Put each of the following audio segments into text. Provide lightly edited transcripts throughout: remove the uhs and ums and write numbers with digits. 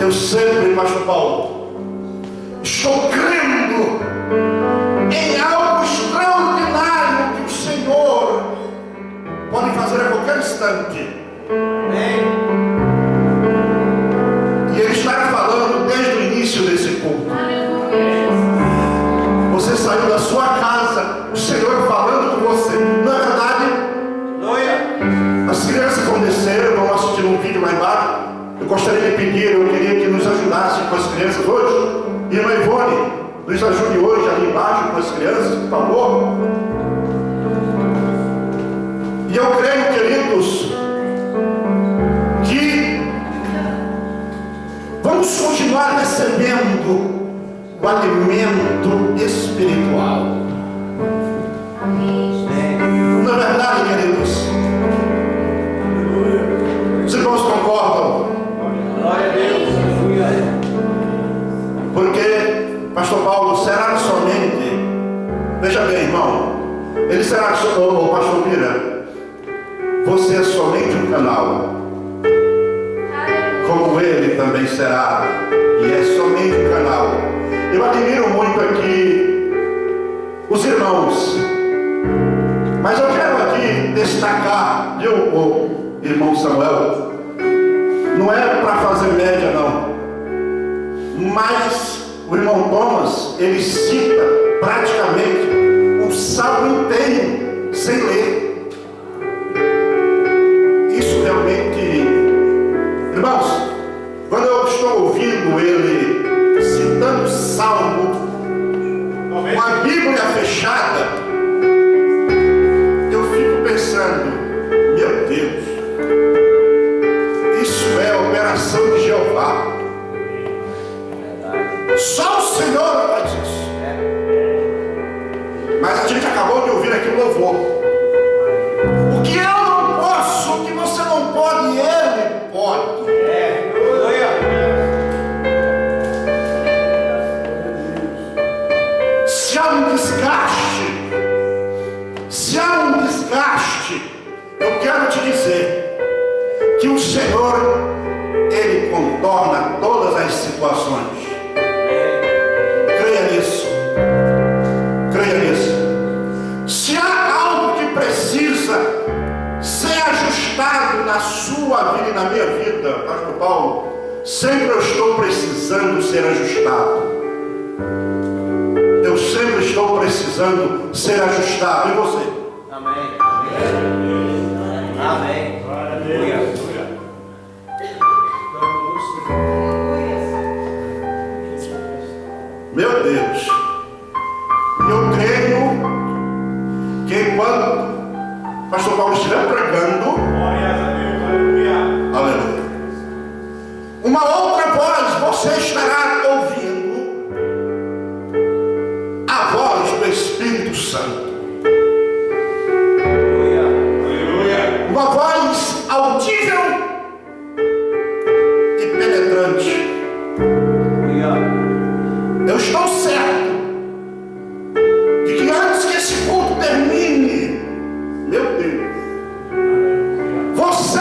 Eu sempre, pastor Paulo, estou crendo em algo extraordinário que o Senhor pode fazer a qualquer instante. E Ele está falando desde o início desse culto. Você saiu da sua casa, o Senhor falando com você. Não é verdade? As crianças vão descer, vão assistir um vídeo lá embaixo. Eu gostaria de pedir, eu queria que nos ajudasse com as crianças hoje. Irmã Ivone, nos ajude hoje ali embaixo com as crianças, por favor. E eu creio, queridos, que vamos continuar recebendo o alimento espiritual. Não é verdade, queridos? Os irmãos concordam? Glória a Deus. Porque, pastor Paulo, será somente, veja bem, irmão, ele será, pastor Mira, você é somente um canal, como ele também será, e é somente um canal. Eu admiro muito aqui os irmãos, mas eu quero aqui destacar, viu, irmão Samuel, não é para fazer média não, mas o irmão Thomas, ele cita praticamente um salmo inteiro sem ler. Isso realmente, irmãos, quando eu estou ouvindo ele citando salmo com a Bíblia fechada, eu fico pensando, meu Deus, isso é a operação de Jeová. Só o Senhor faz isso. Mas a gente acabou de ouvir aqui o louvor. O que eu não posso, o que você não pode, Ele pode. Se há um desgaste, eu quero te dizer que o Senhor, Ele contorna todas as situações. Creia nisso. Se há algo que precisa ser ajustado na sua vida e na minha vida, pastor Paulo, sempre eu estou precisando ser ajustado. Eu sempre estou precisando ser ajustado. E você? Amém. Amém. Amém. Meu Deus, eu creio que quando pastor Paulo estiver pregando, aleluia, uma outra voz você estará ouvindo, a voz do Espírito Santo, uma voz audível e penetrante. Eu estou certo de que antes que esse culto termine, meu Deus, você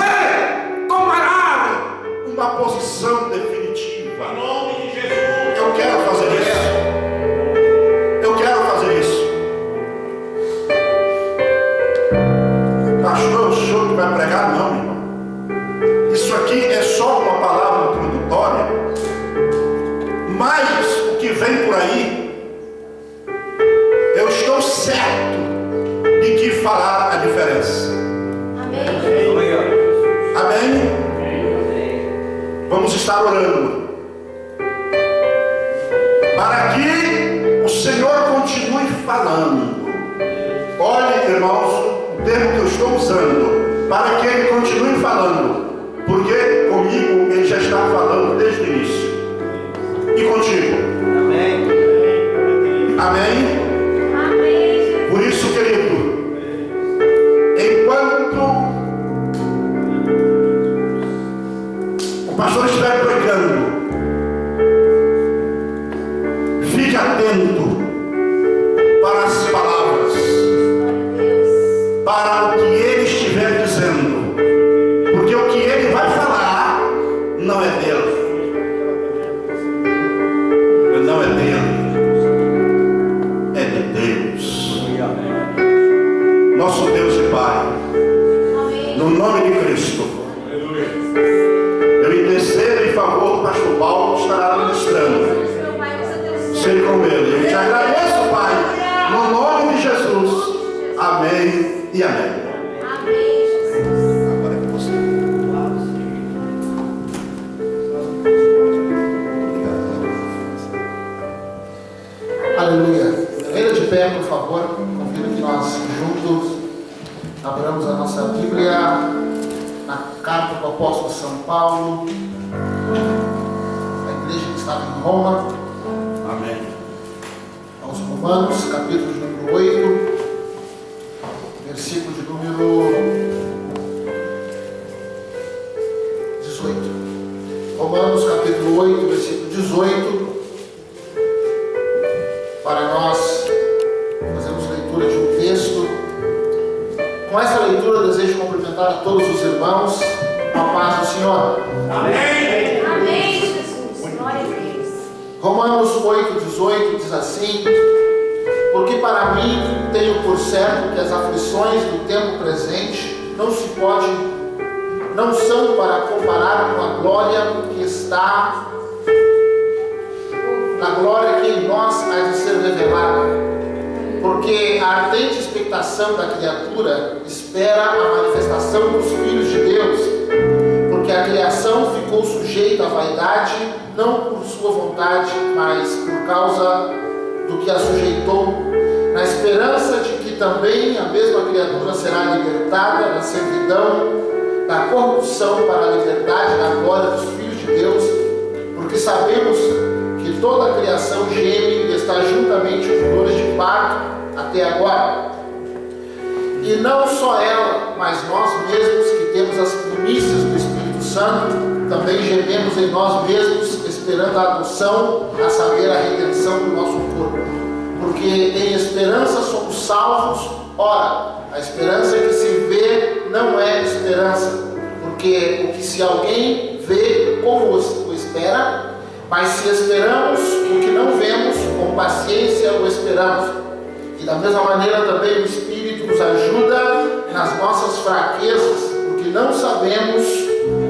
tomará uma posição definitiva. Em nome de Jesus. Eu quero fazer isso. Eu quero fazer isso. Pastor, o senhor que vai pregar? Não, irmão. Isso aqui é só uma palavra introdutória. Mas o que vem por aí, eu estou certo de que fará a diferença. Amém? Amém? Vamos estar orando para que o Senhor continue falando. Olhe, irmãos, o termo que eu estou usando, para que Ele continue falando, porque comigo Ele já está falando desde o início. E contigo. Amém. Amém. Amém. Por isso, querido, enquanto o pastor estiver pregando, fique atento para as palavras, para o que ele estiver dizendo, porque o que ele vai falar nome de Cristo. Eu intercedo em favor do pastor Paulo, que estará ministrando. Seja com ele. Eu te agradeço, Pai, no nome de Jesus. Amém e amém. Agora é com você. Aleluia. Ainda de pé, por favor. Convido que nós juntos abramos a nossa Bíblia na carta do apóstolo São Paulo, a igreja que estava em Roma. Amém. Aos Romanos, capítulo de número 8, versículo de número 18. Romanos, capítulo 8, versículo 18. Para nós fazermos leitura de um texto. Com essa leitura eu desejo cumprimentar a todos os irmãos com a paz do Senhor. Amém. Amém, Jesus. Glória a Deus. Romanos 8,18 diz assim: porque para mim tenho por certo que as aflições do tempo presente não são para comparar com a glória que está na glória que em nós há de ser revelada. Porque a ardente expectação da criatura espera a manifestação dos filhos de Deus, porque a criação ficou sujeita à vaidade, não por sua vontade, mas por causa do que a sujeitou, na esperança de que também a mesma criatura será libertada da servidão, da corrupção para a liberdade da glória dos filhos de Deus, porque sabemos que toda a criação geme e está juntamente com dores de parto até agora. E não só ela, mas nós mesmos que temos as primícias do Espírito Santo, também gememos em nós mesmos, esperando a adoção, a saber, a redenção do nosso corpo. Porque em esperança somos salvos. Ora, a esperança que se vê não é esperança, porque o que se alguém vê, como o espera? Mas se esperamos o que não vemos, com paciência o esperamos. E da mesma maneira também o Espírito nos ajuda nas nossas fraquezas, porque não sabemos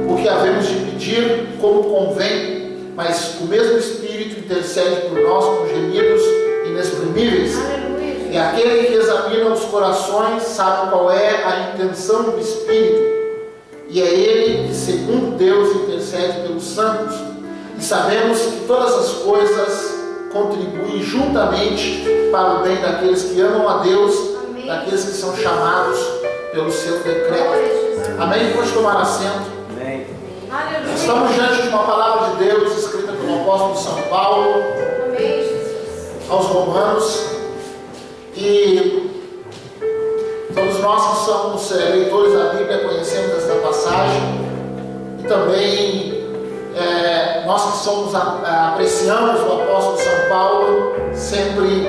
o que havemos de pedir como convém, mas o mesmo Espírito intercede por nós com gemidos inexprimíveis. Aleluia. E aquele que examina os corações sabe qual é a intenção do Espírito, e é Ele que, segundo Deus, intercede pelos santos. E sabemos que todas as coisas contribuem juntamente para o bem daqueles que amam a Deus, amém, daqueles que são chamados pelo seu decreto. Amém? Pode tomar assento. Amém. Aleluia. Estamos diante de uma palavra de Deus escrita pelo apóstolo São Paulo Amém, Jesus. aos Romanos, e todos nós que somos leitores da Bíblia conhecemos esta passagem, e também nós que apreciamos o apóstolo São Paulo, sempre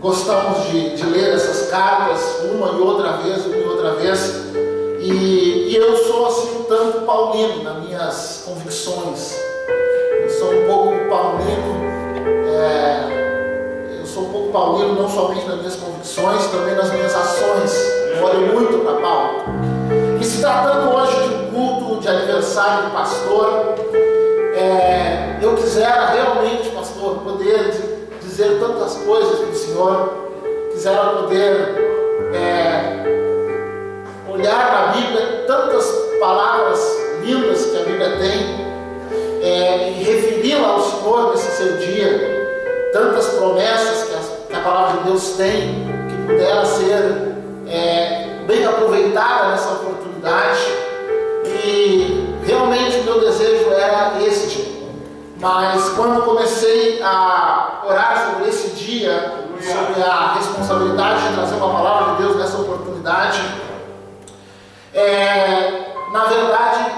gostamos de ler essas cartas uma e outra vez, e eu sou assim um tanto paulino nas minhas convicções. Eu sou um pouco paulino, não somente nas minhas convicções, também nas minhas ações. Eu olho muito para Paulo. E se tratando hoje de um culto de aniversário do pastor, eu quisera realmente, pastor, poder dizer tantas coisas para o Senhor, quisera poder olhar na Bíblia, tantas palavras lindas que a Bíblia tem, e referi-la ao Senhor nesse seu dia, tantas promessas que a palavra de Deus tem, que pudera ser bem aproveitada nessa oportunidade. E realmente o meu desejo era este, mas quando comecei a orar sobre esse dia, sobre a responsabilidade de trazer uma palavra de Deus nessa oportunidade, na verdade,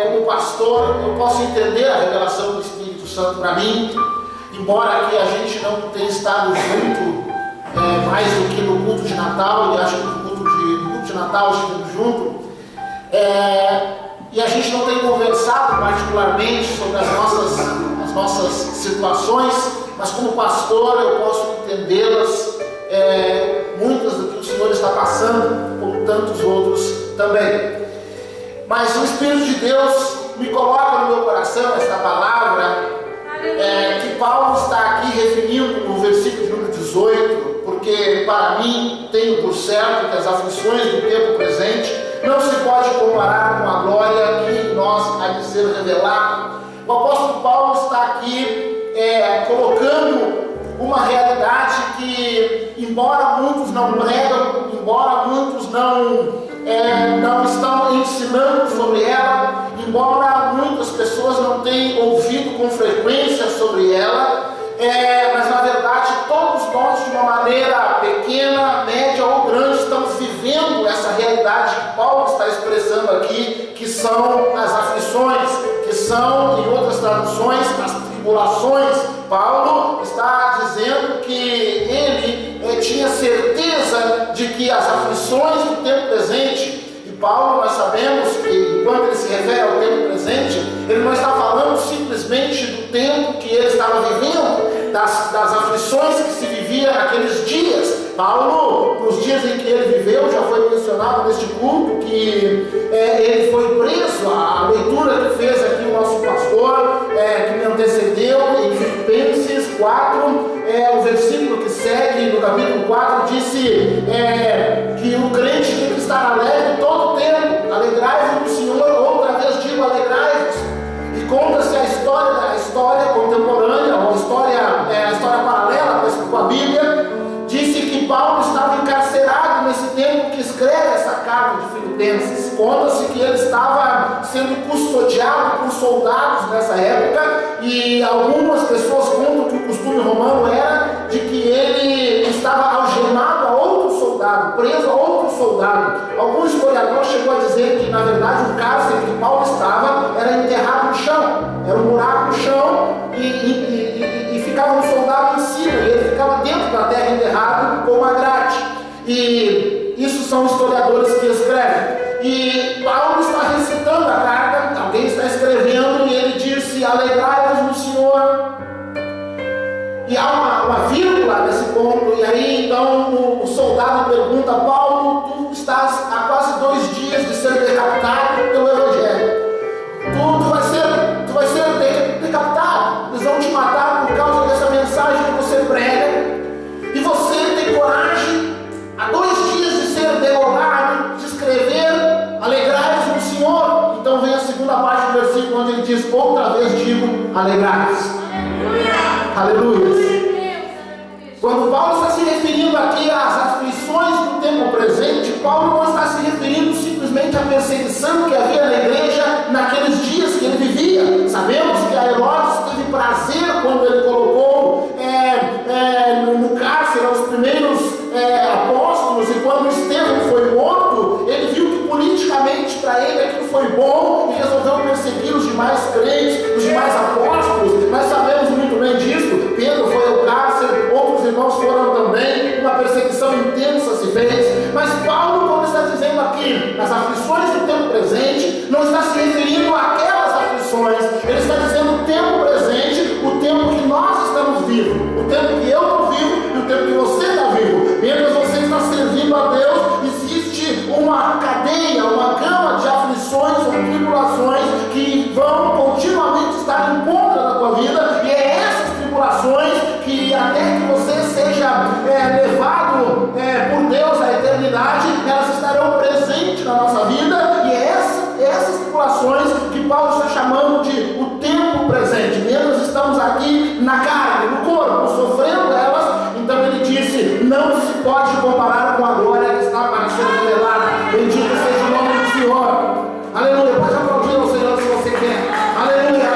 como pastor, eu posso entender a revelação do Espírito Santo para mim, embora aqui a gente não tenha estado junto mais do que no culto de Natal, e acho que no culto de Natal estivemos juntos, e a gente não tem conversado particularmente sobre as nossas situações, mas como pastor eu posso entendê-las, muitas do que o Senhor está passando, como tantos outros também. Mas o Espírito de Deus me coloca no meu coração esta palavra que Paulo está aqui referindo no versículo de número 18, porque para mim tenho por certo que as aflições do tempo presente não se pode comparar com a glória que em nós há de ser revelada. O apóstolo Paulo está aqui colocando uma realidade que, embora muitos não pregam, embora muitos não estão ensinando sobre ela, embora muitas pessoas não tenham ouvido com frequência sobre ela, mas na verdade todos nós, de uma maneira pequena, média ou grande, estamos vivendo essa realidade que Paulo está expressando aqui, que são as aflições, que são, em outras traduções, as tribulações. Paulo está dizendo que ele tinha certeza de que as aflições do tempo presente, e Paulo, nós sabemos que quando ele se refere ao tempo presente, ele não está falando simplesmente do tempo que ele estava vivendo, das aflições que se vivia naqueles dias. Paulo, nos dias em que ele viveu, já foi mencionado neste culto que ele foi preso. A leitura que fez aqui o nosso pastor, que me antecedeu, em Filipenses 4, o versículo que segue no capítulo 4, disse que o crente tem que estar alegre todo o tempo. Alegrai-vos no Senhor, outra vez digo, alegrai-vos. E conta-se a história contemporânea, ou a história paralela com a Bíblia. Disse que Paulo estava encarcerado nesse tempo que escreve essa carta de Filipenses. Conta-se que ele estava sendo custodiado por soldados nessa época, e algumas pessoas contam que o costume romano era de que ele estava algemado a outro soldado, preso a outro soldado. Algum historiador chegou a dizer que, na verdade, o cárcere que Paulo estava era enterrado no chão, era um buraco no chão, e ficava um soldado em cima, e ele ficava dentro da terra enterrado com uma grade. E isso são historiadores que escrevem. E Paulo está recitando a carta, alguém está escrevendo, e ele disse: alegrai-vos no Senhor. E há uma vírgula nesse ponto, e aí então o soldado pergunta: Paulo, tu estás há quase 2 dias de ser decapitado pelo Evangelho. Tu vai ser decapitado, eles vão te matar por causa dessa mensagem que você prega, e você tem coragem, há 2 dias de ser degolado, de escrever alegrai-vos no Senhor. Então vem a segunda parte do versículo, onde ele diz: outra vez digo, alegrai-vos. Aleluia. Quando Paulo está se referindo aqui às aflições do tempo presente, Paulo não está se referindo simplesmente à perseguição que havia na igreja naqueles dias que ele vivia. Sabemos que Herodes teve prazer quando ele colocou no cárcere os primeiros apóstolos, e quando Estevão foi morto, ele viu que politicamente para ele aquilo foi bom e resolveu perseguir os demais crentes, os demais apóstolos. Nós sabemos muito bem disso. Pedro foi ao cárcere, outros irmãos foram também, uma perseguição intensa se fez. Mas Paulo, quando está dizendo aqui as aflições do tempo presente, não está se referindo àquelas aflições, ele está dizendo o tempo presente, o tempo que nós estamos vivos, o tempo que eu estou vivo e o tempo que você está vivo. Menos você está servindo a Deus, existe uma cadeia, uma gama de aflições ou tribulações que vão continuamente estar em contra da tua vida, e é essas tribulações que, até que você seja levado por Deus à eternidade, elas estarão presentes na nossa vida, e é essas tribulações que Paulo está chamando de o tempo presente. Menos estamos aqui na carne, no corpo, sofrendo elas. Então ele disse: não se pode comparar com a glória que está para ser revelada. Bendito seja o nome do Senhor. Aleluia. Pode aplaudir ao Senhor se você quer. Aleluia.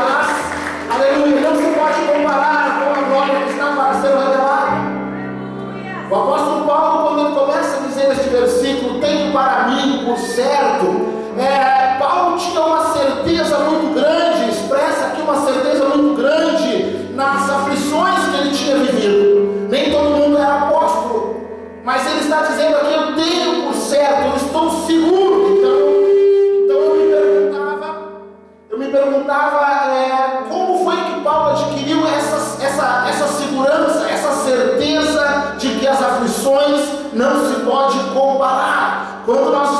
Aleluia. Não se pode comparar com a glória que está para ser revelada. O apóstolo Paulo, quando ele começa a dizer este versículo, tenho para mim por certo, Paulo tinha uma certeza muito grande, expressa aqui uma certeza muito grande nas aflições que ele tinha vivido. Nem todo mundo era apóstolo, mas ele está dizendo aqui: eu tenho por certo, eu estou seguro. Então eu me perguntava como foi que Paulo adquiriu essa segurança, essa certeza de que as aflições não se pode comparar. Quando nós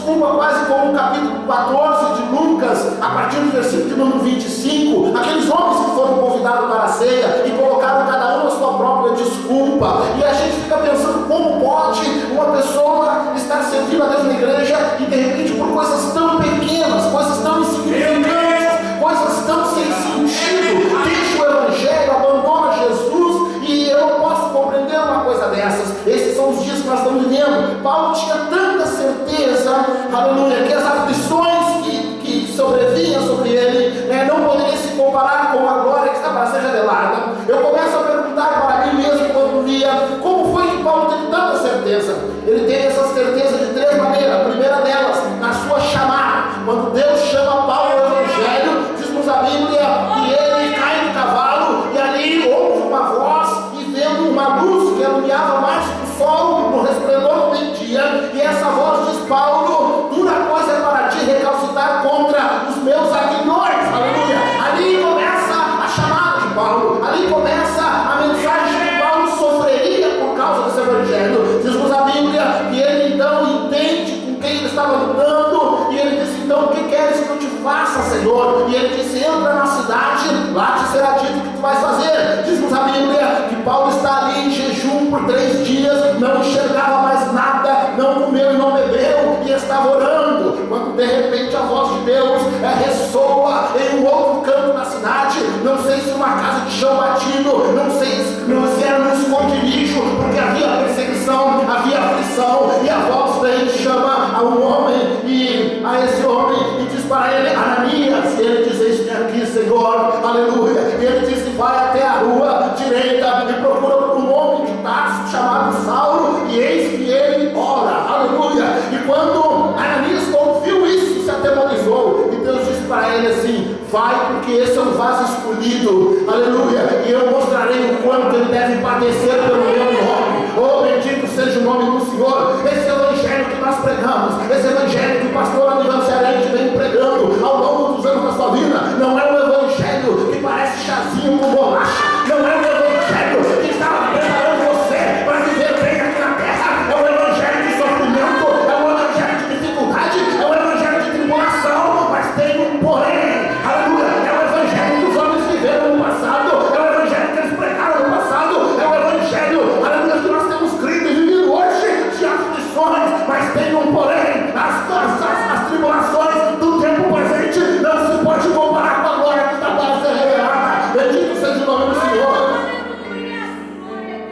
desculpa, quase como no capítulo 14 de Lucas, a partir do versículo de número 25, aqueles homens que foram convidados para a ceia e colocaram cada um a sua própria desculpa. E a gente fica pensando como pode uma pessoa estar servindo a Deus na igreja e de repente por coisas tão pequenas, coisas tão insignificantes, coisas tão sem sentido, deixa o Evangelho, abandona Jesus. E eu não posso compreender uma coisa dessas. Esses são os dias que nós estamos vivendo. Paulo tinha tanta certeza, aleluia, que as aflições que sobrevinham sobre ele não poderiam se comparar com a glória que está para ser revelada. Eu começo a perguntar para mim mesmo quando via, como foi que Paulo teve tanta certeza? Ele teve essa certeza de três maneiras. A primeira delas, na sua chamada. Quando Deus chama Paulo ao Evangelho, diz-nos a Bíblia que ele cai do cavalo e ali ouve uma voz e vendo uma luz que iluminava mais que o sol no resplendor do meio-dia, e essa voz diz: Paulo, dura coisa é para ti recalcitrar contra os meus aguilhões. Aleluia! Ali começa a chamada de Paulo, ali começa a mensagem que Paulo sofreria por causa desse Evangelho. Diz-nos a Bíblia que ele então entende com quem ele estava lutando, e ele diz: então, o que queres que eu te faça, Senhor? E ele disse: entra na cidade, lá te será dito o que tu vais fazer. Diz-nos a Bíblia que Paulo está ali em jejum por 3 dias, não enxergava mais nada, não comeu e não bebeu, e estava orando, quando de repente a voz de Deus ressoa em um outro canto da cidade. Não sei se uma casa de chão batido, não sei se era no esconderijo, porque havia perseguição, havia aflição, e a voz vem, chama a um homem, e a esse homem, e diz para ele: Ananias. Ele diz: eis-me aqui, Senhor, aleluia. E ele disse: vai até a rua direita e procura por um homem de Tarso chamado Saulo, e eis que ele ora, aleluia. E quando Ananias ouviu isso, se atemorizou, e Deus disse para ele assim: vai, porque esse é um vaso escolhido, aleluia, e eu mostrarei o quanto ele deve padecer pelo meu nome. Oh, bendito seja o nome do Senhor. Esse Evangelho que nós pregamos, esse Evangelho que o pastor Anivan Serente vem pregando ao longo dos anos da sua vida, não é um Evangelho que parece chazinho com bolacha, não é um Evangelho que está preparando você para viver bem aqui na terra. É um Evangelho de sofrimento, é um Evangelho de dificuldade, é um Evangelho de tribulação, mas tem um porém, aleluia. É o Evangelho que os homens viveram no passado, é o Evangelho que eles pregaram no passado, é o Evangelho, aleluia, que nós temos crido e vivido hoje de aflições, mas tem um porém. As tribulações do tempo presente não se pode comparar com a glória que está para ser revelada. Bendito seja o nome do Senhor.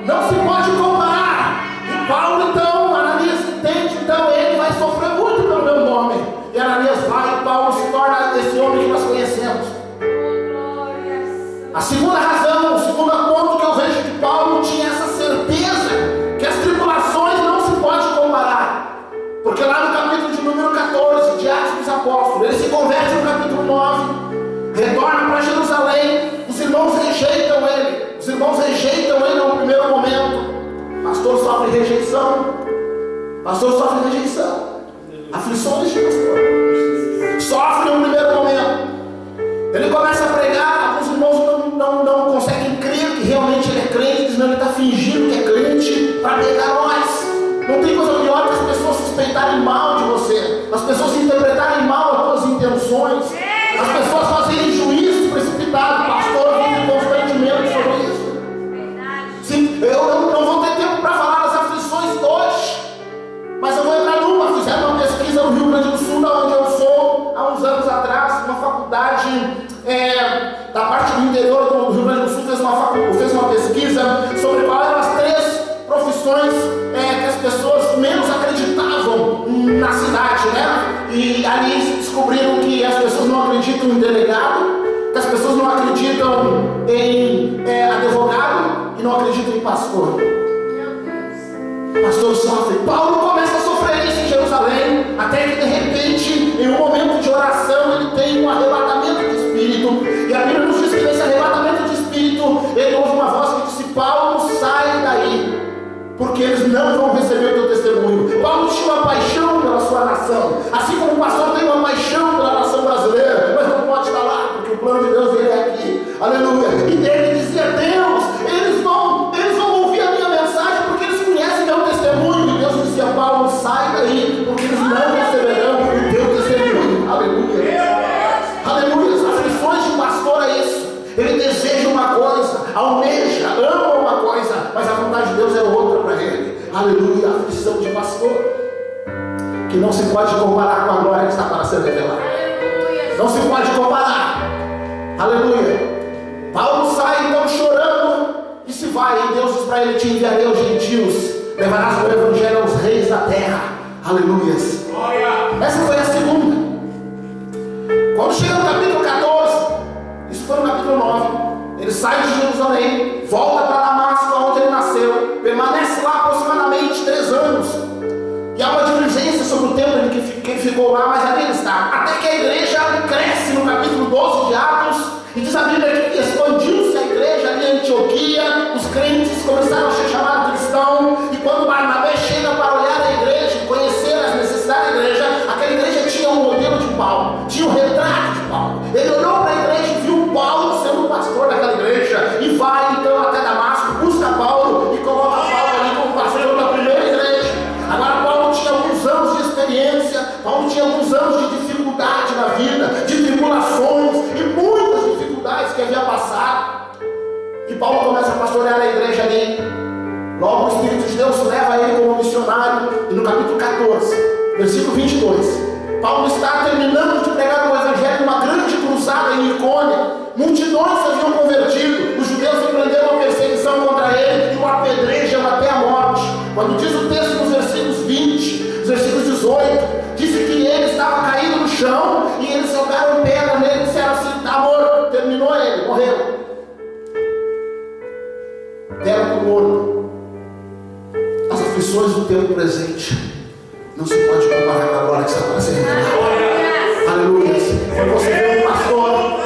Não se pode comparar. E Paulo então, Ananias entende, então ele vai sofrer muito pelo meu nome. E Ananias vai, e Paulo se torna esse homem que nós conhecemos. A segunda razão, o segundo ponto que eu vejo que Paulo tinha essa certeza que as tribulações não se pode comparar. Porque lá no capítulo de número 14 de Atos dos Apóstolos, ele se converte no capítulo 9, retorna para Jerusalém, os irmãos rejeitam ele. Os irmãos rejeitam ele no primeiro momento. Pastor sofre rejeição. Pastor sofre rejeição. Aflições de pastor. Sofre no primeiro momento. Ele começa a pregar, alguns irmãos não conseguem crer que realmente ele é crente, dizendo que ele está fingindo que é crente para pegar nós. Não tem coisa pior que as pessoas suspeitarem mal de você, as pessoas interpretarem mal as tuas intenções, as pessoas fazerem juízos precipitados. Pastor vive constantemente sobre isso. Sim, eu não vou ter tempo para falar das aflições hoje, mas eu vou entrar numa. Fizeram uma pesquisa no Rio Grande do Sul, da onde eu sou, há uns anos atrás, uma faculdade da parte do interior do Rio Grande do Sul fez uma pesquisa sobre quais eram as 3 profissões que as pessoas menos acreditavam na cidade, né? E ali descobriram que as pessoas não acreditam em delegado, que as pessoas não acreditam em advogado e não acreditam em pastor. Pastor sofre. Paulo começa a sofrer isso em Jerusalém, até que de repente, em um momento de oração, ele tem um arrebatamento de espírito. E a Bíblia nos diz que nesse arrebatamento de espírito, ele ouve uma voz que disse: Paulo, sai daí, porque eles não vão receber o teu testemunho. Paulo tinha uma paixão pela sua nação, assim como o pastor tem uma paixão pela nação brasileira, mas não pode estar lá, porque o plano de Deus dele é aqui. Aleluia. E ele dizia: Deus, eles vão ouvir a minha mensagem porque eles conhecem meu testemunho. E Deus dizia: Paulo, sai daí, porque eles não receberão almeja, ama uma coisa, mas a vontade de Deus é outra para ele. Aleluia, a aflição de pastor, que não se pode comparar com a glória que está para ser revelada. Aleluia. Não se pode comparar. Aleluia. Paulo sai então chorando e se vai. E Deus diz para ele: te enviarei aos gentios, levarás o evangelho aos reis da terra. Aleluia. Essa foi a segunda. Quando chega no capítulo 14, isso foi no capítulo 9, ele sai de Jerusalém, volta para Damasco, onde ele nasceu, permanece lá aproximadamente 3 anos. E há uma divergência sobre o tempo em que ele ficou lá, mas ali ele está. Até que a igreja cresce no capítulo 12 de Atos, e diz a Bíblia que expandiu-se a igreja ali em Antioquia, os crentes começaram a ser chamados cristãos, e quando Barnabé chega para olhar a igreja e conhecer as necessidades da igreja, aquela igreja tinha um modelo de Paulo, tinha um retrato de Paulo. Ele olhou para a igreja e viu Paulo sendo o pastor daquela igreja, e vai então até Damasco, busca Paulo e coloca Paulo ali como pastor da primeira igreja. Agora Paulo tinha alguns anos de experiência, Paulo tinha alguns anos de dificuldade na vida, de tribulações e muitas dificuldades que havia passado. E Paulo começa a pastorear a igreja ali. Logo o Espírito de Deus leva ele como missionário. E no capítulo 14, versículo 22, Paulo está terminando de pregar o evangelho numa grande cruzada em Icônia. Multidões se haviam convertido, os judeus empreenderam uma perseguição contra ele e o apedrejam até a morte. Quando diz o texto nos versículos 20, nos versículos 18, disse que ele estava caído no chão e eles jogaram pedra nele e disseram assim: está morto. Terminou ele, morreu. Deram por morto. As aflições do tempo presente não se pode comparar com a glória que está para ser revelada. Aleluia. Quando você vê um pastor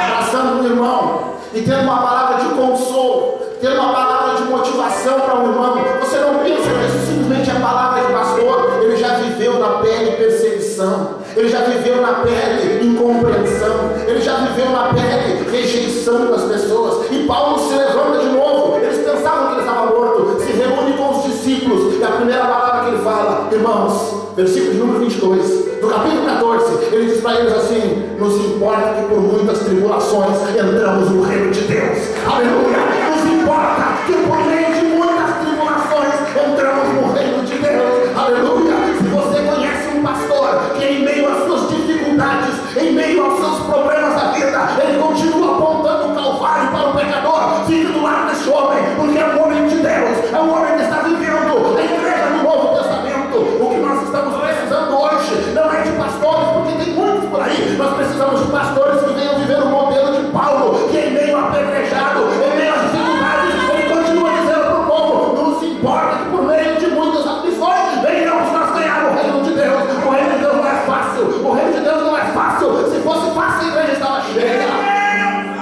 abraçando um irmão e tendo uma palavra de consolo, tendo uma palavra de motivação para um irmão, você não pensa que isso simplesmente é palavra de pastor. Ele já viveu na pele perseguição, ele já viveu na pele incompreensão, ele já viveu na pele rejeição das pessoas. E Paulo se levanta de novo. Eles pensavam que ele estava morto, se reúne com os discípulos, e a primeira palavra que ele fala, irmãos, versículo de número 22 do capítulo 14, ele diz para eles assim: nos importa que por muitas tribulações entramos no reino de Deus. Aleluia. Nos importa que por meio de muitas tribulações entramos no reino de Deus. Aleluia. Se você conhece um pastor que em meio às suas dificuldades, em meio aos seus problemas da vida, ele continua apontando o Calvário para o pecador, fique do lado desse homem, porque é um homem de Deus, é um homem que está vivendo a igreja do Novo Testamento. O que nós estamos precisando hoje não é de pastores, porque tem muitos por aí. Nós precisamos de pastores que venham viver o modelo de Paulo, que em meio a apedrejado, em meio às dificuldades, ele continua dizendo para o povo: não se importa que por meio de muitas aflições venhamos nós ganhar o reino de Deus. O reino de Deus não é fácil, o reino de Deus não é fácil. Se fosse fácil, a igreja estava cheia.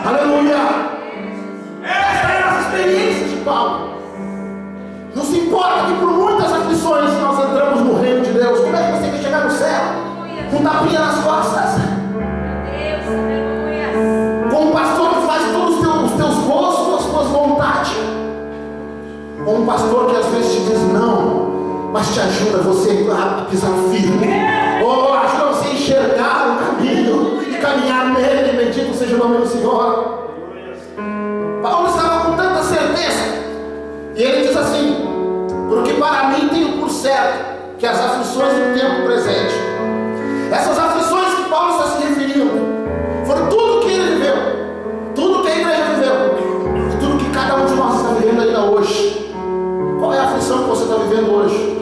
Aleluia. Esta é a nossa experiência de Paulo. Não se importa que por muitas aflições nós entramos no reino de Deus. Como é que você quer chegar no céu? Com um tapinha nas costas, com um pastor que faz todos os teus gostos, as tuas vontades, ou um pastor que às vezes te diz não, mas te ajuda você a pisar firme, ou ajuda você a enxergar o caminho e caminhar nele. Bendito seja o nome do Senhor. Paulo estava com tanta certeza, e ele diz assim: porque para mim tenho por certo que as aflições do tempo presente, essas aflições que Paulo está se referindo, foram tudo que ele viveu, tudo que a igreja viveu, e tudo que cada um de nós está vivendo ainda hoje. Qual é a aflição que você está vivendo hoje?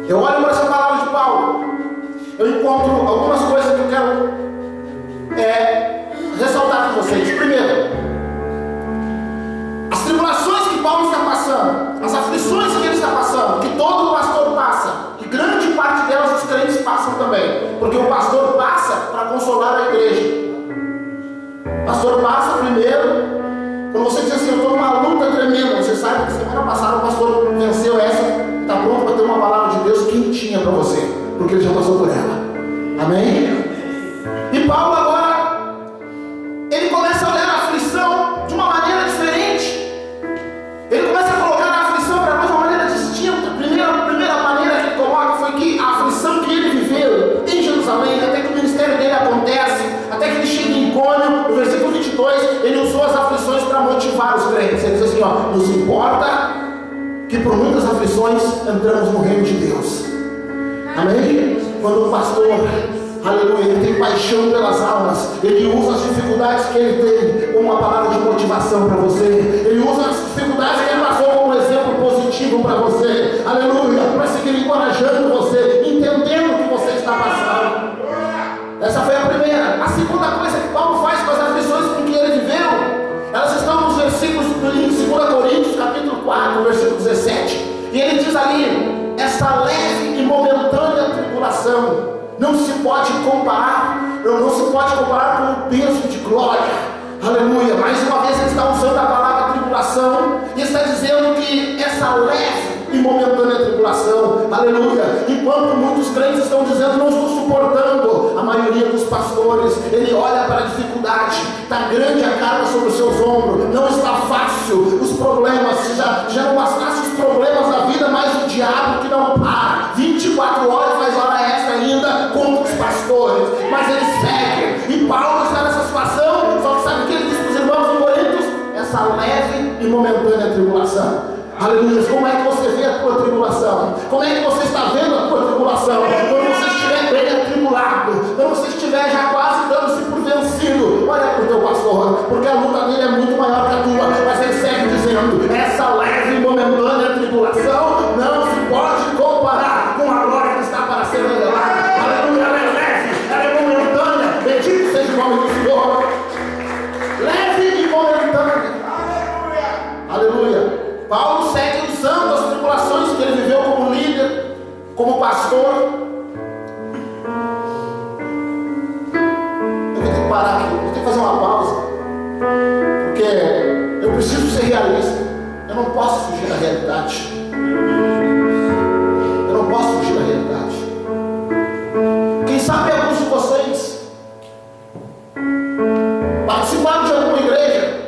Eu olho para essa palavra de Paulo, eu encontro algumas coisas que eu quero ressaltar com vocês. Primeiro, as tribulações que Paulo está passando, as aflições que ele está passando, que todo pastor passa, e grande parte delas os crentes passam também, porque o pastor passa para consolar a igreja. O pastor passa primeiro. Quando você diz assim: eu estou numa luta tremenda, você sabe que semana passada o pastor venceu essa, está pronto para ter uma palavra de Deus quentinha para você, porque ele já passou por ela. Amém? E Paulo agora, ele começa a olhar a aflição de uma maneira diferente. Ele começa a colocar a aflição para nós de uma maneira distinta. A primeira maneira que ele coloca foi que a aflição que ele viveu em Jerusalém, até que o ministério dele acontece, até que ele chega em Icônio, no versículo 22, ele usou as aflições para motivar os crentes. Ele diz assim, ó, nos importa que por muitas aflições entramos no reino de Deus. Amém? Quando o pastor, aleluia, ele tem paixão pelas almas, ele usa as dificuldades que ele tem como uma palavra de motivação para você. Ele usa as dificuldades que ele passou como um exemplo positivo para você, aleluia, para seguir encorajando você, entendendo o que você está passando. Essa foi a primeira. A segunda coisa que Paulo faz com as aflições com que ele viveu, elas estão nos versículos em 2 Coríntios capítulo 4, versículo 17, e ele diz ali: essa leve e momentânea tribulação não se pode comparar com o peso de glória. Aleluia. Mais uma vez ele está usando a palavra tribulação e está dizendo que essa leve e momentânea tribulação, aleluia, enquanto muitos crentes estão dizendo, não estou suportando, a maioria dos pastores, ele olha para a dificuldade, está grande a carga sobre os seus ombros, não está fácil, os problemas, já não bastasse os problemas da vida, mas o diabo que não para, 24 horas faz hora extra ainda contra os pastores, mas eles seguem, e Paulo está nessa situação, só que sabe o que ele diz para os irmãos em Coríntios? Essa leve e momentânea tribulação. Aleluia. Como é que você vê a tua tribulação? Como é que você está vendo a tua tribulação? Quando você estiver bem atribulado, quando você estiver já quase dando-se por vencido, olha para o teu pastor, porque a luta dele é muito maior que a tua, mas ele segue dizendo: essa leve e momentânea tribulação não se pode comparar com a glória que está para ser revelada. Aleluia. Ela é leve, ela é momentânea. Bendito seja o nome do Senhor. Leve e momentânea. Aleluia. Paulo segue usando as tribulações que ele viveu como líder, como pastor. Eu vou ter que parar aqui, vou ter que fazer uma pausa, porque eu preciso ser realista. Eu não posso fugir da realidade. Eu não posso fugir da realidade. Quem sabe alguns de vocês participaram de alguma igreja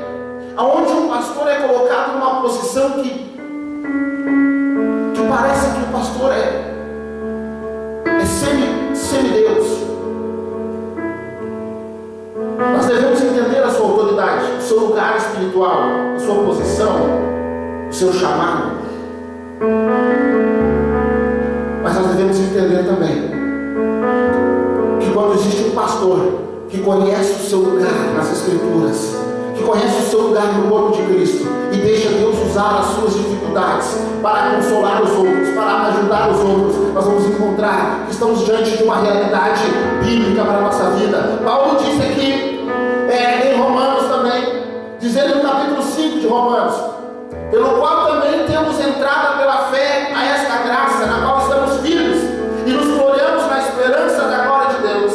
onde um pastor é colocado numa posição que parece que o pastor é semideus. Nós devemos entender a sua autoridade, o seu lugar espiritual, a sua posição, o seu chamado. Mas nós devemos entender também que quando existe um pastor que conhece o seu lugar nas Escrituras, que conhece o seu lugar no corpo de Cristo e deixa Deus usar as suas dificuldades para consolar os outros, para ajudar os outros, nós vamos encontrar que estamos diante de uma realidade bíblica para a nossa vida. Paulo disse aqui em Romanos também, dizendo no capítulo 5 de Romanos: pelo qual também temos entrada pela fé a esta graça, na qual estamos firmes e nos gloriamos na esperança da glória de Deus.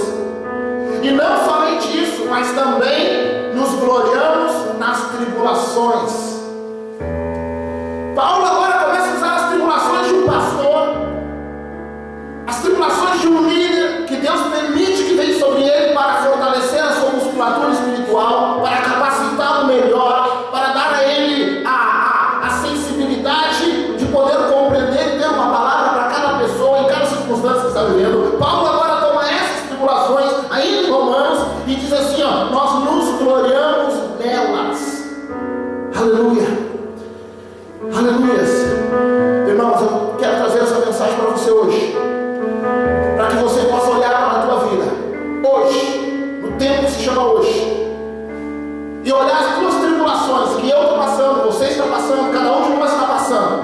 E não somente isso, mas também nos gloriamos nas tribulações. Paulo agora começa a usar as tribulações de um pastor, as tribulações de um líder que Deus permite que venha sobre ele para fortalecer a sua musculatura espiritual, para capacitá-lo melhor, para dar a ele a sensibilidade de poder compreender e ter uma palavra para cada pessoa em cada circunstância que está vivendo. Paulo agora toma essas tribulações ainda em Romanos e diz assim, ó: nós nos gloriamos nelas. Aleluia. Aleluias. Irmãos, eu quero trazer essa mensagem para você hoje, para que você possa olhar para a tua vida hoje, no tempo que se chama hoje, e olhar as tuas tribulações que eu estou passando, você está passando, cada um de nós está passando.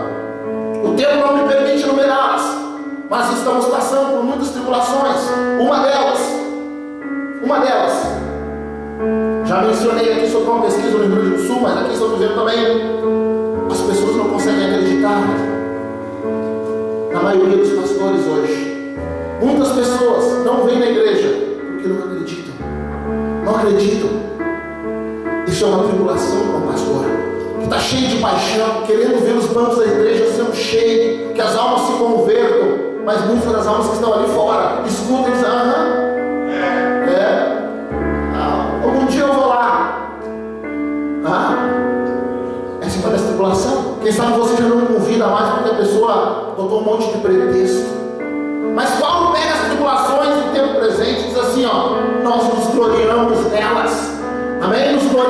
O tempo não me permite enumerá-las, mas estamos passando por muitas tribulações. Uma delas, já mencionei aqui sobre uma pesquisa no Rio Grande do Sul, mas aqui estou vivendo também. As pessoas não conseguem acreditar na maioria dos pastores hoje. Muitas pessoas não vêm na igreja porque não acreditam. Não acreditam. Isso é uma tribulação para um pastor que está cheio de paixão, querendo ver os bancos da igreja sendo cheios, que as almas se convertam, mas muitas das almas que estão ali fora escutam e dizem: algum dia eu vou lá. Essa foi a tribulação. Quem sabe você já não convida mais porque a pessoa botou um monte de pretexto. Mas Paulo pega as tribulações do tempo presente e diz assim: nós nos gloriamos nelas. Amém? Nos gloriamos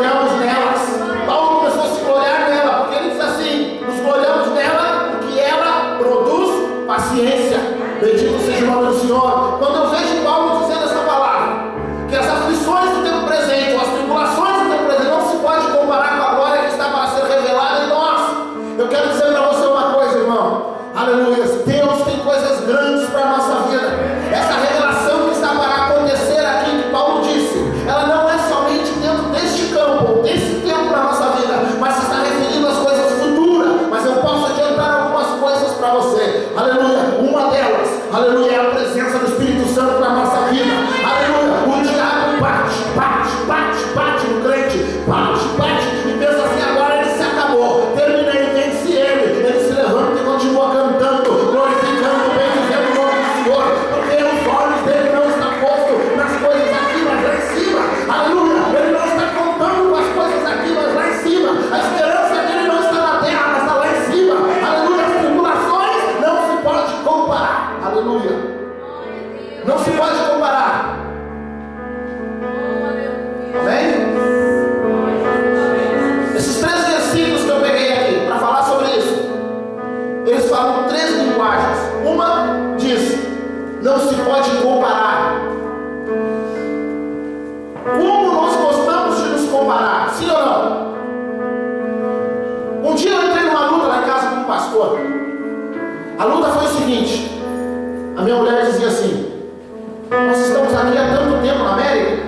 aqui há tanto tempo na América,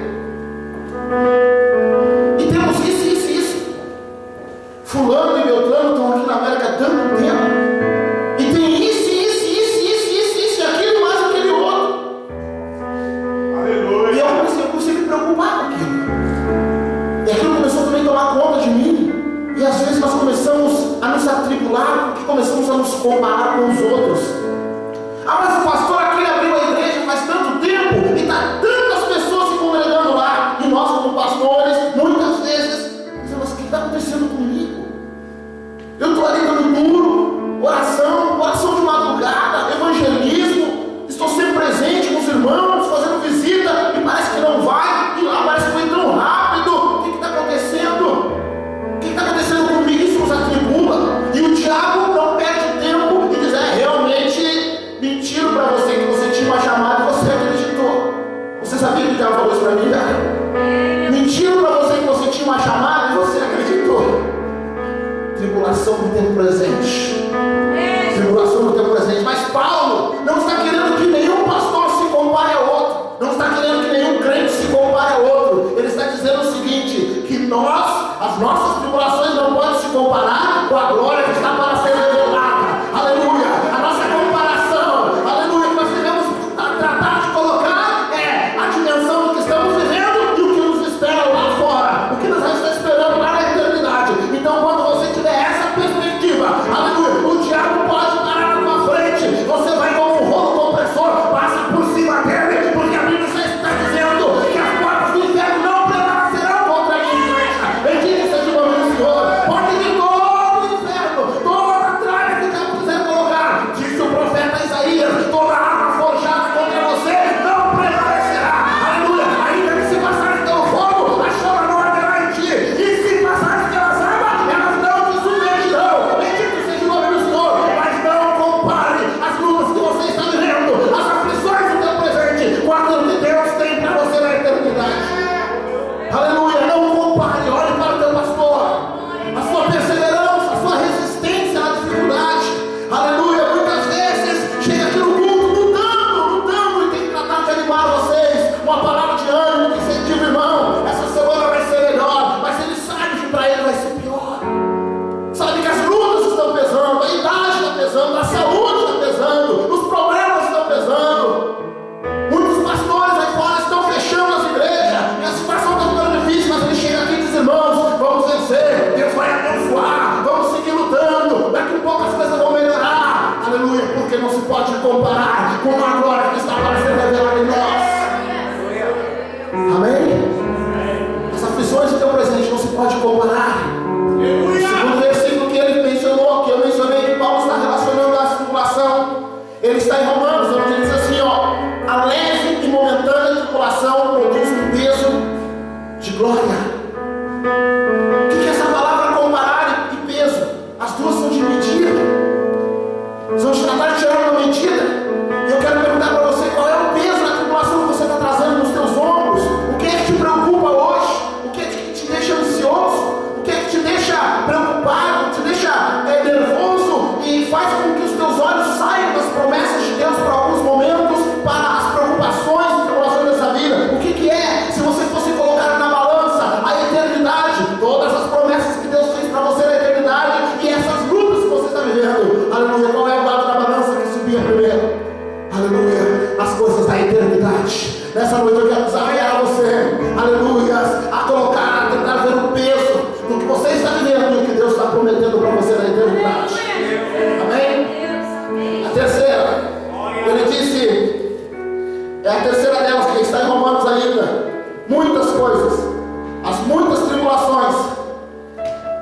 e temos isso. Fulano e Beltrano estão aqui na América há tanto tempo, e tem isso, e aquilo, mais aquele outro. Aleluia. E eu comecei a me preocupar com aquilo. E aquilo começou também a tomar conta de mim. E às vezes nós começamos a nos atribular porque começamos a nos comparar com os outros. Ah, mas o pastor aqui abriu a igreja faz tanto tempo e está tantas pessoas se congregando lá. E nós, como pastores, muitas vezes dizemos: o que está acontecendo comigo? Eu estou ali dando duro, oração de madrugada, evangelismo, estou sempre presente com os irmãos, fazendo visita, e parece que não vai, e lá parece que foi tão rápido. O que está acontecendo? O que está acontecendo comigo? Isso nos atribula. E o diabo não perde tempo e diz: realmente mentiram para você que você tinha uma chamada e você acreditou. Você sabia que o diabo falou isso para mim, velho? Mentiram para você que você tinha uma chamada e você acreditou. Tribulação no tempo presente. Tribulação no tempo presente. Mas Paulo não está querendo que nenhum pastor se compare a outro. Não está querendo que nenhum crente se compare a outro. Ele está dizendo o seguinte: que as nossas tribulações não podem se comparar com a glória que está para ser revelada. Aleluia! A nossa comparação, aleluia, que nós devemos tratar de colocar a dimensão do que estamos vivendo e o que nos espera lá fora, o que nos está esperando lá na eternidade. Então, quando você tiver essa perspectiva, aleluia, o diabo pode parar na tua frente. Você vai como um rolo compressor, passa por cima dele, porque a Bíblia está dizendo que as portas do inferno não prevalecerão contra a minha igreja. Bendito seja o nome do Senhor. Pode vir todo o inferno, toda a tralha que o diabo quiser colocar. Disse o profeta Isaías: toda arma forjada contra você não prevalecerá. Aleluia. Ainda que se passares pelo fogo, a chama não arderá em ti. E se passares pelas águas, elas não te submergirão. Bendito seja o nome do Senhor. Mas não compare as lutas que você está vivendo, as aflições do teu presente, com aquilo que Deus tem para você na eternidade. Aleluia. Não compare. Olhe para o teu pastor, a sua perseverança, a sua resistência na dificuldade. Aleluia. Muitas vezes chega aqui no culto lutando, e tem que tratar de animar vocês, uma palavra de ânimo, de incentivo, irmão. Essa semana vai ser melhor, mas ele sabe que para ele vai ser pior. Sabe que as lutas estão pesando, a idade está pesando, a saúde está pesando, os problemas estão pesando. Muitos pastores aí fora estão fechando as igrejas, e a situação está ficando difícil, mas ele chega aqui e diz: irmãos, vamos vencer, Deus vai abençoar, vamos seguir lutando, daqui a pouco as coisas vão melhorar. Aleluia, porque não se pode comparar com a glória que está para ser revelada em nós. Amém? As aflições do teu presente não se pode comparar. O segundo versículo que ele mencionou, que eu mencionei, que Paulo está relacionando à tribulação, ele está em Romanos, onde ele diz assim: a leve e momentânea tribulação produz um peso de glória. O que é essa palavra comparar e peso? As duas são de medida, são de tratar de tirar uma medida. E eu quero perguntar para você: qual é o peso da tribulação que você está trazendo nos teus ombros? O que é que te preocupa hoje? O que é que te deixa ansioso? O que é que te deixa preocupado? Te deixa nervoso e faz com que os teus olhos saiam das promessas de Deus por alguns momentos para as preocupações e tribulações dessa vida? O que é? Se você fosse colocar na balança a eternidade, todas as promessas que Deus fez para você na eternidade e essas lutas que você está vivendo, aleluia, qual é o lado da balança que subia primeiro? Aleluia, as coisas da eternidade. Nessa noite eu quero desafiar você, aleluia, a colocar, a tentar ver o peso do que você está vivendo e o que Deus está prometendo para você na eternidade. Amém? A terceira, ele disse, é a terceira delas, que está em Romanos ainda, muitas coisas, as muitas tribulações.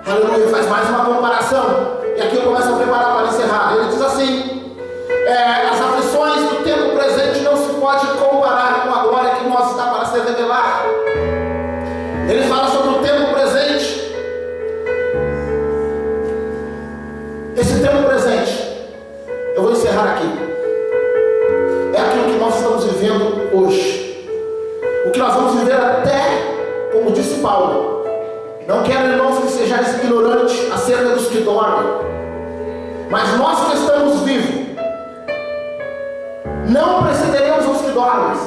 Aleluia, faz mais uma comparação, e aqui eu começo a preparar para encerrar. Ele diz assim: as aflições do tempo presente não se pode comparar com a glória que nós está para ser revelada. Ele fala sobre o tempo presente. Esse tempo presente, eu vou encerrar aqui, é aquilo que nós estamos vivendo hoje, o que nós vamos viver até, como disse Paulo: não quero, irmãos, que sejais ignorantes acerca dos que dormem, mas nós que estamos vivos não precederemos os que dormem.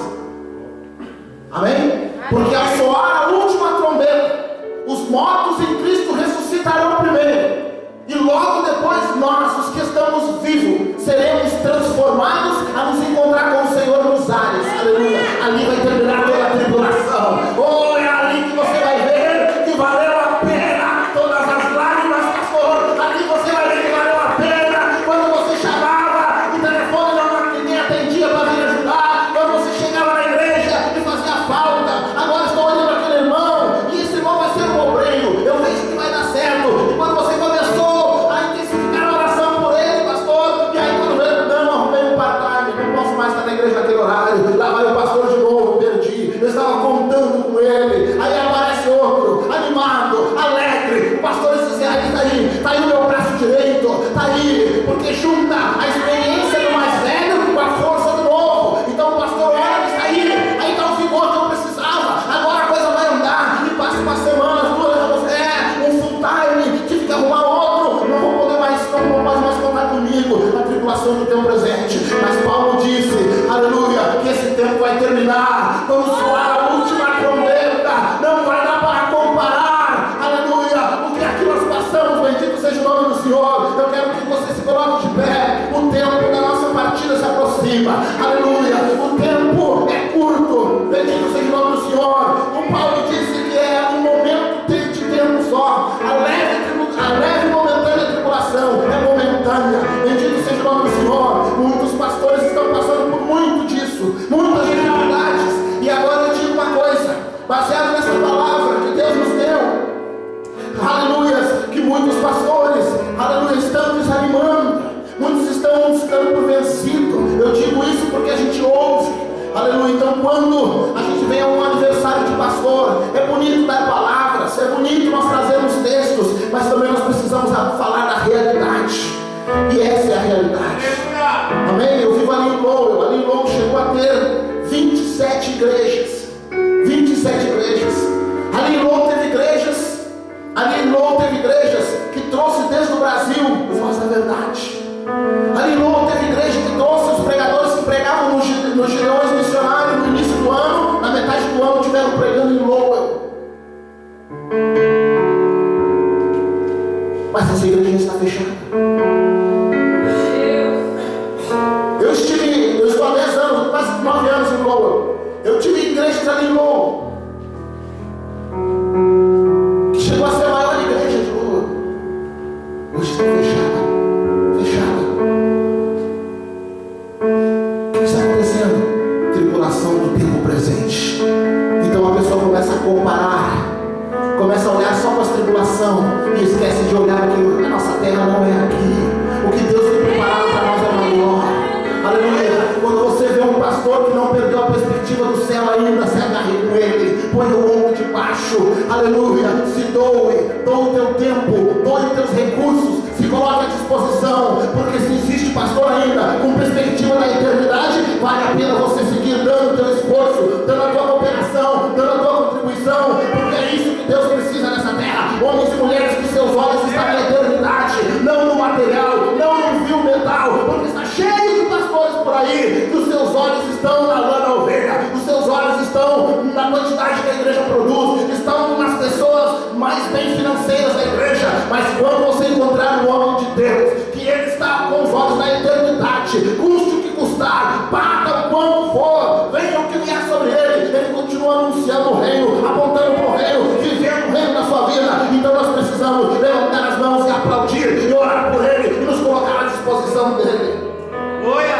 Amém? Porque ao soar a última trombeta, os mortos em Cristo ressuscitarão primeiro. E logo depois nós, os que estamos vivos, seremos transformados a nos encontrar com o Senhor nos ares. Aleluia. Ali vai terminar toda a tribulação. Oh, é ali que você vai ver que valeu a pena todas as lágrimas, pastor. Ali você vai ver que valeu a pena quando você chamava, o telefone não ninguém atendia para vir ajudar. Quando você chegava na igreja e fazia falta. Agora estou olhando aquele irmão, e esse irmão vai ser um obreiro. Eu vejo que vai dar certo. E quando você começou a intensificar a oração por ele, pastor, e aí quando veio, não, arrumei um part-time, não posso mais estar na igreja naquele horário. Lá vai o pastor de novo, perdi. Eu estava contando com ele. Aí aparece outro, animado, alegre. O pastor diz assim, tá aí o meu braço direito, tá aí, porque junta a experiência do mais velho com a força do novo. Então o pastor olha e está aí está o vigor que eu precisava. Agora a coisa vai andar, e passa uma semana, duas, um full time, tive que arrumar outro, não pode mais contar comigo. A tribulação do tempo presente. Mas Paulo disse, aleluia, que esse tempo vai terminar quando soar a última trombeta. Não vai dar para comparar, aleluia, o que aqui nós passamos. Bendito seja o nome do Senhor. Eu quero que você se coloque de pé. O tempo da nossa partida se aproxima, aleluia. O tempo é curto, bendito seja o nome do Senhor. O Paulo disse que é um momento de tempo só. A leve e momentânea tribulação é momentânea. Bendito seja o nome do Senhor. Muitos pastores estão passando por muito disso, muitas dificuldades. E agora eu digo uma coisa, baseado nessa palavra que Deus nos deu, aleluia, que muitos pastores, aleluia, estão desanimando, muitos estão se dando por vencido. Eu digo isso porque a gente ouve, aleluia. Então quando a gente vem a um aniversário de pastor, é bonito dar palavras, é bonito nós trazermos textos, mas também nós precisamos falar da realidade. E essa é a realidade. Amém? Eu vivo ali em Lowell. Ali em Lowell chegou a ter 27 igrejas. 27 igrejas. Ali em Lowell teve igrejas. Ali em Lowell teve igrejas que trouxe desde o Brasil o Voz da Verdade. Ali em Lowell teve igreja que trouxe os pregadores que pregavam nos Gideões missionários no início do ano. Na metade do ano estiveram pregando em Lowell. Mas essa igreja está fechada. Eu estou há 10 anos, quase 9 anos em Lowell. Eu tive igrejas ali em Lowell, que chegou a ser a maior igreja de Lowell. Hoje está fechada. O que está acontecendo? Tribulação do tempo presente. Então a pessoa começa a comparar, começa a olhar só para as tribulações e esquece de olhar que a nossa terra não é aqui. O que Deus tem preparado para nós é maior. Aleluia. Quando você vê um pastor que não perdeu a perspectiva do céu ainda, se agarre com ele, põe o ombro de baixo, aleluia, se doe o teu tempo, doe os teus recursos, se coloque à disposição, porque se existe pastor ainda com perspectiva da eternidade, vale a pena você seguir dando o teu esforço, dando a tua cooperação, dando a tua contribuição, porque é isso que Deus precisa nessa terra. Homens e mulheres que seus olhos estão na eternidade, não no material, não no fio metal, porque está cheio de pastores por aí, que os seus olhos estão na lã da ovelha, os seus olhos estão na quantidade que a igreja produz, estão nas pessoas mais bem financeiras da igreja. Mas quando você encontrar um homem de Deus, que ele está com os olhos na eternidade, custe o que custar, paga o quanto for, venha o que vier sobre ele continua anunciando o reino, apontando para o reino, vivendo o reino na sua vida. Então nós precisamos levantar as mãos e aplaudir e orar por ele e nos colocar à disposição dele. Glória.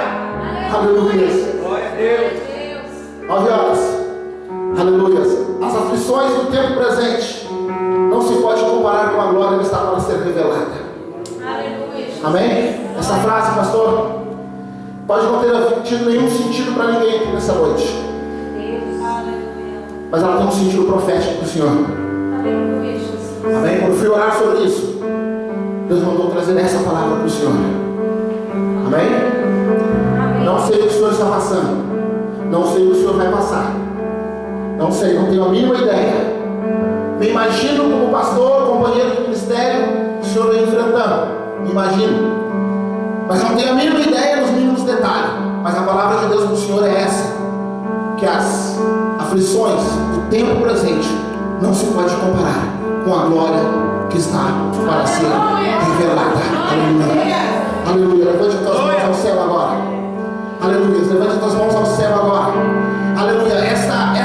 Aleluia. Glória a Deus. 9 horas. Aleluia. As aflições do tempo presente não se pode comparar com a glória que está para ser revelada. Aleluia. Amém? Essa frase, pastor, pode não ter tido nenhum sentido para ninguém aqui nessa noite, mas ela tem um sentido profético para o Senhor. Aleluia, Jesus. Amém? Quando eu fui orar sobre isso, Deus mandou trazer essa palavra para o Senhor. Amém? Amém. Não sei o que o Senhor está passando, não sei o que o Senhor vai passar, não sei, não tenho a mínima ideia. Me imagino como pastor, companheiro de ministério, que o Senhor vem enfrentando. Me imagino, mas não tenho a mínima ideia nos mínimos detalhes. Mas a palavra de Deus para o Senhor é essa: que as aflições do tempo presente não se pode comparar com a glória que está para ser revelada. Aleluia. Aleluia. Levante as tuas mãos ao céu agora. Aleluia. Levante as tuas mãos ao céu agora. Aleluia. Esta